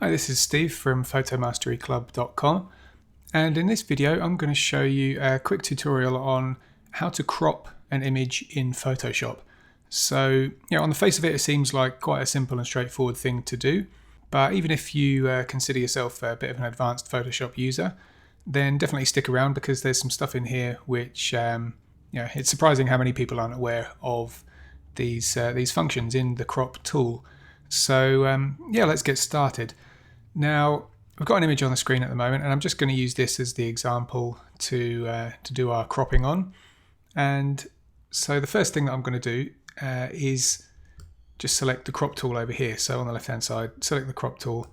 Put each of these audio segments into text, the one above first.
Hi, this is Steve from photomasteryclub.com, and in this video I'm going to show you a quick tutorial on how to crop an image in Photoshop. So, on the face of it, it seems like quite a simple and straightforward thing to do, but even if you consider yourself a bit of an advanced Photoshop user, then definitely stick around because there's some stuff in here which, it's surprising how many people aren't aware of these functions in the crop tool. So let's get started. Now, we've got an image on the screen at the moment, and I'm just going to use this as the example to do our cropping on. And so the first thing that I'm going to do is just select the crop tool over here. So on the left-hand side, select the crop tool.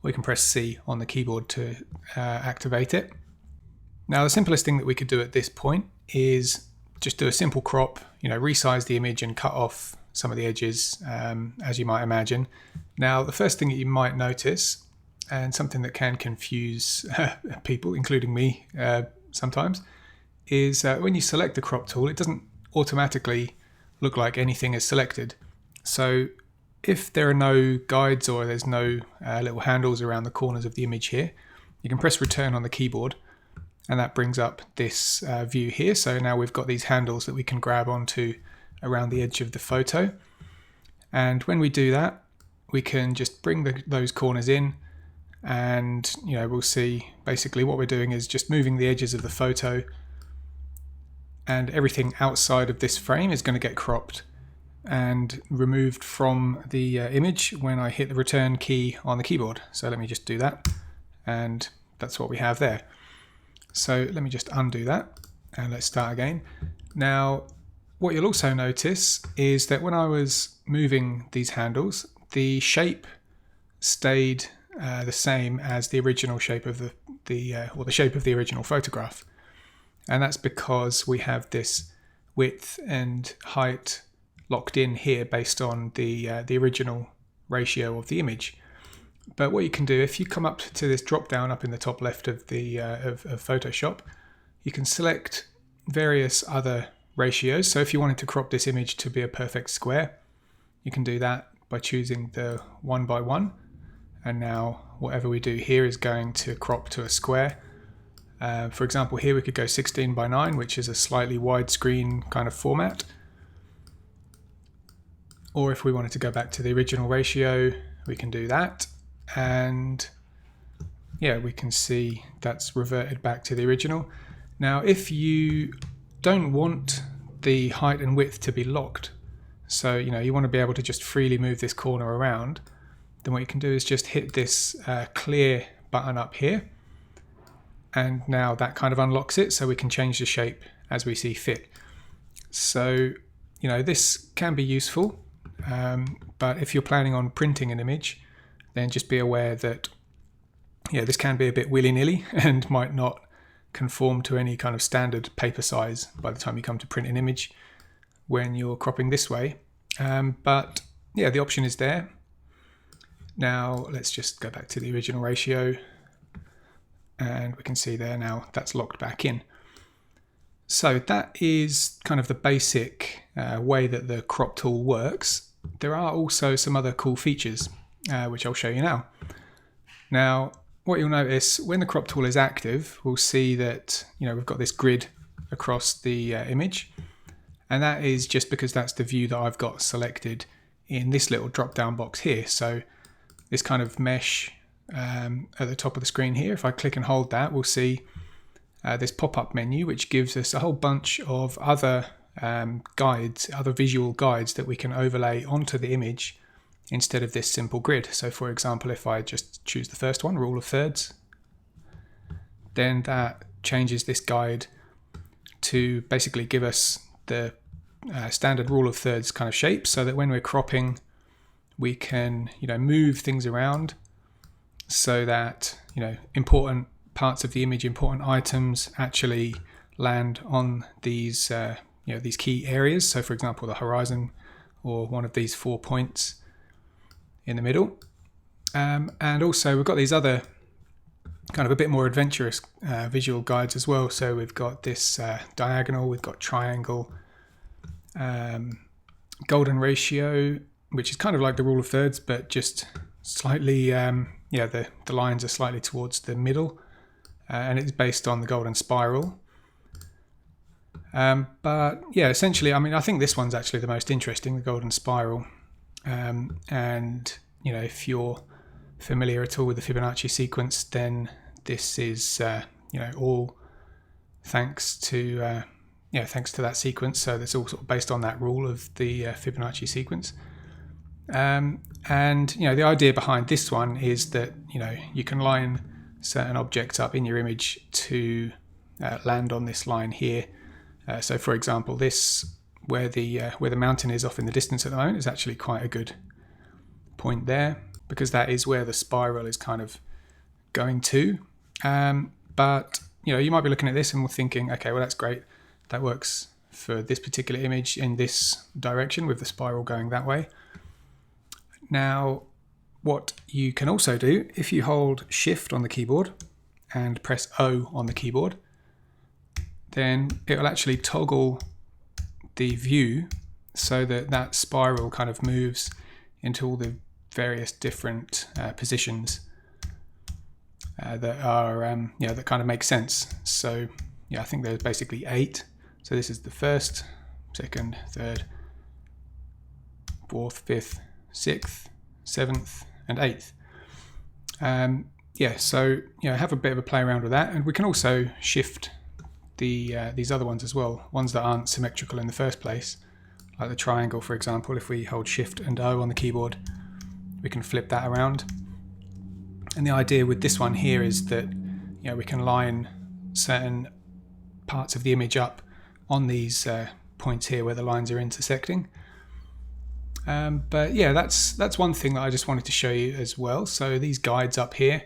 We can press C on the keyboard to activate it. Now, the simplest thing that we could do at this point is just do a simple crop, resize the image and cut off some of the edges, as you might imagine. Now, the first thing that you might notice, and something that can confuse people, including me sometimes, is when you select the crop tool, it doesn't automatically look like anything is selected. So if there are no guides or there's no little handles around the corners of the image here, you can press return on the keyboard, and that brings up this view here. So now we've got these handles that we can grab onto around the edge of the photo. And when we do that, we can just bring those corners in, and we'll see basically what we're doing is just moving the edges of the photo, and everything outside of this frame is going to get cropped and removed from the image when I hit the return key on the keyboard. So let me just do that, and that's what we have there. So let me just undo that and let's start again. Now, what you'll also notice is that when I was moving these handles, the shape stayed the same as the original shape of the shape of the original photograph, and that's because we have this width and height locked in here based on the original ratio of the image. But what you can do, if you come up to this drop down up in the top left of the of Photoshop, you can select various other ratios. So if you wanted to crop this image to be a perfect square, you can do that by choosing the 1:1. And now whatever we do here is going to crop to a square. For example, here we could go 16:9, which is a slightly widescreen kind of format. Or if we wanted to go back to the original ratio, we can do that. And we can see that's reverted back to the original. Now, if you don't want the height and width to be locked, so you want to be able to just freely move this corner around, then what you can do is just hit this clear button up here, and now that kind of unlocks it, so we can change the shape as we see fit. So this can be useful, but if you're planning on printing an image, then just be aware that this can be a bit willy-nilly and might not conform to any kind of standard paper size by the time you come to print an image when you're cropping this way. But the option is there. Now let's just go back to the original ratio, and we can see there now that's locked back in. So that is kind of the basic way that the crop tool works. There are also some other cool features which I'll show you now. Now, what you'll notice when the crop tool is active, we'll see that we've got this grid across the image, and that is just because that's the view that I've got selected in this little drop down box here. So this kind of mesh at the top of the screen here, if I click and hold that, we'll see this pop-up menu which gives us a whole bunch of other guides, other visual guides that we can overlay onto the image instead of this simple grid. So for example, if I just choose the first one, rule of thirds, then that changes this guide to basically give us the standard rule of thirds kind of shape, so that when we're cropping, we can move things around so that important parts of the image, important items actually land on these these key areas. So for example, the horizon, or one of these 4 points in the middle. And also we've got these other kind of a bit more adventurous visual guides as well. So we've got this diagonal, we've got triangle, golden ratio, which is kind of like the rule of thirds, but just slightly yeah, the lines are slightly towards the middle, and it's based on the golden spiral. But yeah, essentially, I mean, I think this one's actually the most interesting, the golden spiral. And you know, if you're familiar at all with the Fibonacci sequence, then this is you know, all thanks to that sequence. So that's all sort of based on that rule of the Fibonacci sequence. And you know, the idea behind this one is that, you know, you can line certain objects up in your image to land on this line here. So for example, this where the mountain is off in the distance at the moment is actually quite a good point there, because that is where the spiral is kind of going to. But you know, you might be looking at this and thinking, okay, well, that's great, that works for this particular image in this direction with the spiral going that way. Now, what you can also do, if you hold Shift on the keyboard and press O on the keyboard, then it will actually toggle the view so that that spiral kind of moves into all the various different positions that are that kind of make sense. So yeah, I think there's basically 8. So this is the 1st, 2nd, 3rd, 4th, 5th, 6th, 7th, and 8th. Yeah, so you know, have a bit of a play around with that, and we can also shift these other ones as well, ones that aren't symmetrical in the first place, like the triangle, for example. If we hold Shift and O on the keyboard, we can flip that around. And the idea with this one here is that, you know, we can line certain parts of the image up on these points here where the lines are intersecting. But yeah, that's one thing that I just wanted to show you as well. So these guides up here,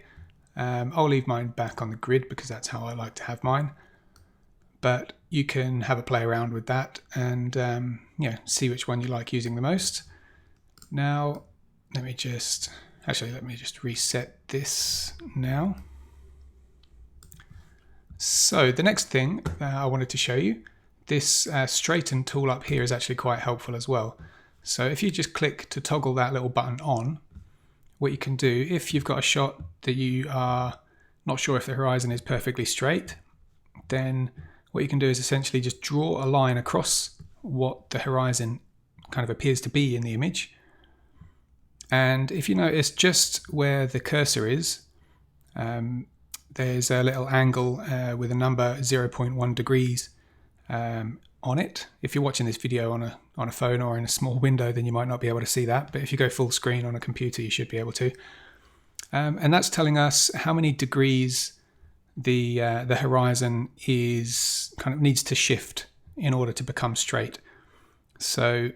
I'll leave mine back on the grid because that's how I like to have mine. But you can have a play around with that and yeah, see which one you like using the most. Now, let me just reset this now. So the next thing I wanted to show you, this straighten tool up here is actually quite helpful as well. So if you just click to toggle that little button on, what you can do, if you've got a shot that you are not sure if the horizon is perfectly straight, then what you can do is essentially just draw a line across what the horizon kind of appears to be in the image. And if you notice just where the cursor is, there's a little angle with a number 0.1 degrees on it. If you're watching this video on a phone or in a small window, then you might not be able to see that, but if you go full screen on a computer, you should be able to. And that's telling us how many degrees the horizon is kind of needs to shift in order to become straight. So,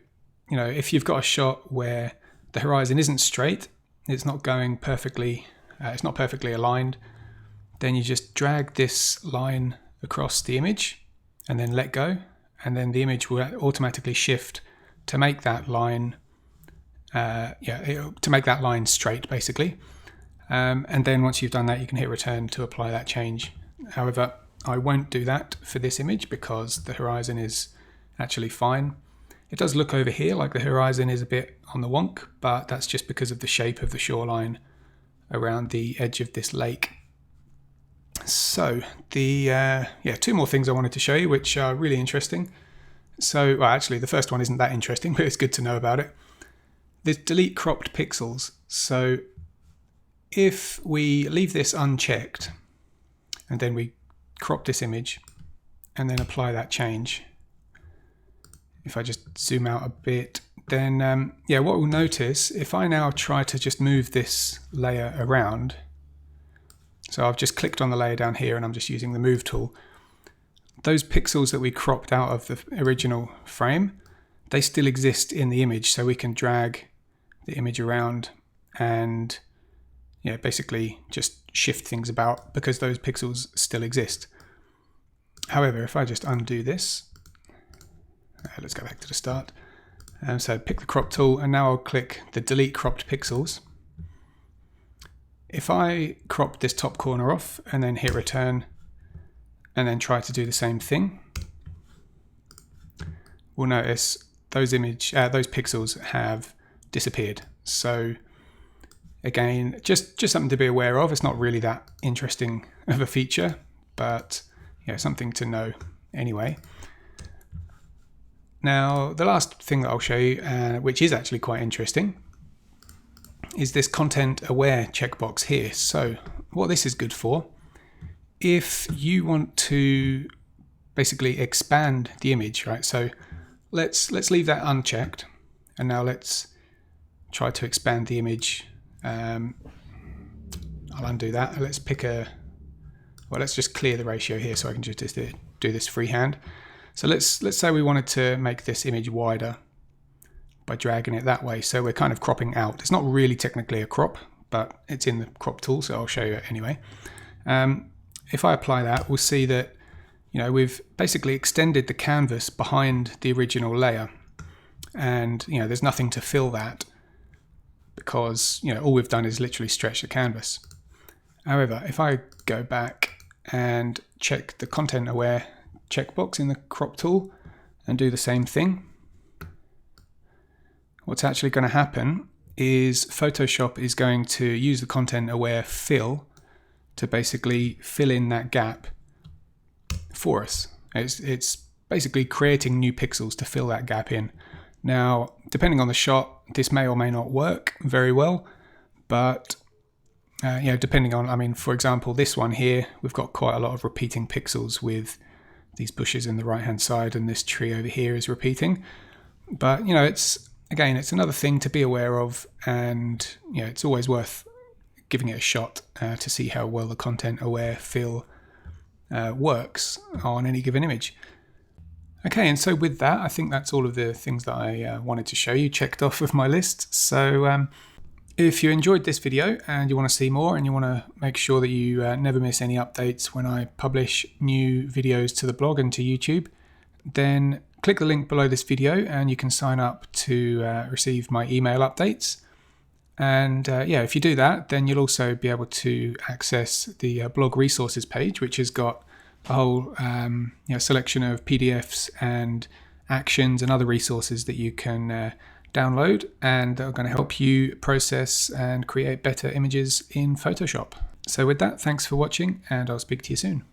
you know, if you've got a shot where the horizon isn't straight, it's not going perfectly, it's not perfectly aligned, then you just drag this line across the image and then let go, and then the image will automatically shift to make that line to make that line straight, basically. And then once you've done that, you can hit return to apply that change. However, I won't do that for this image because the horizon is actually fine. It does look over here like the horizon is a bit on the wonk, but that's just because of the shape of the shoreline around the edge of this lake. So the two more things I wanted to show you, which are really interesting. So, well, actually, the first one isn't that interesting, but it's good to know about it. There's delete cropped pixels. So if we leave this unchecked and then we crop this image and then apply that change, if I just zoom out a bit, then what we'll notice, if I now try to just move this layer around, so I've just clicked on the layer down here and I'm just using the move tool, those pixels that we cropped out of the original frame, they still exist in the image, so we can drag the image around and basically just shift things about because those pixels still exist. However, if I just undo this, let's go back to the start. So pick the crop tool and now I'll click the delete cropped pixels. If I crop this top corner off and then hit return and then try to do the same thing, we'll notice those pixels have disappeared. So Again, just something to be aware of. It's not really that interesting of a feature, but something to know anyway. Now, the last thing that I'll show you, which is actually quite interesting, is this content aware checkbox here. So what this is good for, if you want to basically expand the image, right? So let's leave that unchecked, and now let's try to expand the image. I'll undo that. Let's pick let's just clear the ratio here so I can just do this freehand. So let's say we wanted to make this image wider by dragging it that way. So we're kind of cropping out. It's not really technically a crop, but it's in the crop tool, so I'll show you it anyway. If I apply that, we'll see that we've basically extended the canvas behind the original layer, and there's nothing to fill that because all we've done is literally stretch the canvas. However, if I go back and check the content aware checkbox in the crop tool and do the same thing, what's actually going to happen is Photoshop is going to use the content aware fill to basically fill in that gap for us. It's basically creating new pixels to fill that gap in. Now, depending on the shot, this may or may not work very well, but depending on, for example, this one here, we've got quite a lot of repeating pixels with these bushes in the right hand side, and this tree over here is repeating. But it's another thing to be aware of, and it's always worth giving it a shot to see how well the content aware fill works on any given image. Okay, and so with that, I think that's all of the things that I wanted to show you checked off of my list. So if you enjoyed this video and you want to see more, and you want to make sure that you never miss any updates when I publish new videos to the blog and to YouTube, then click the link below this video and you can sign up to receive my email updates. And if you do that, then you'll also be able to access the blog resources page, which has got a whole selection of PDFs and actions and other resources that you can download, and that are going to help you process and create better images in Photoshop. So with that, thanks for watching, and I'll speak to you soon.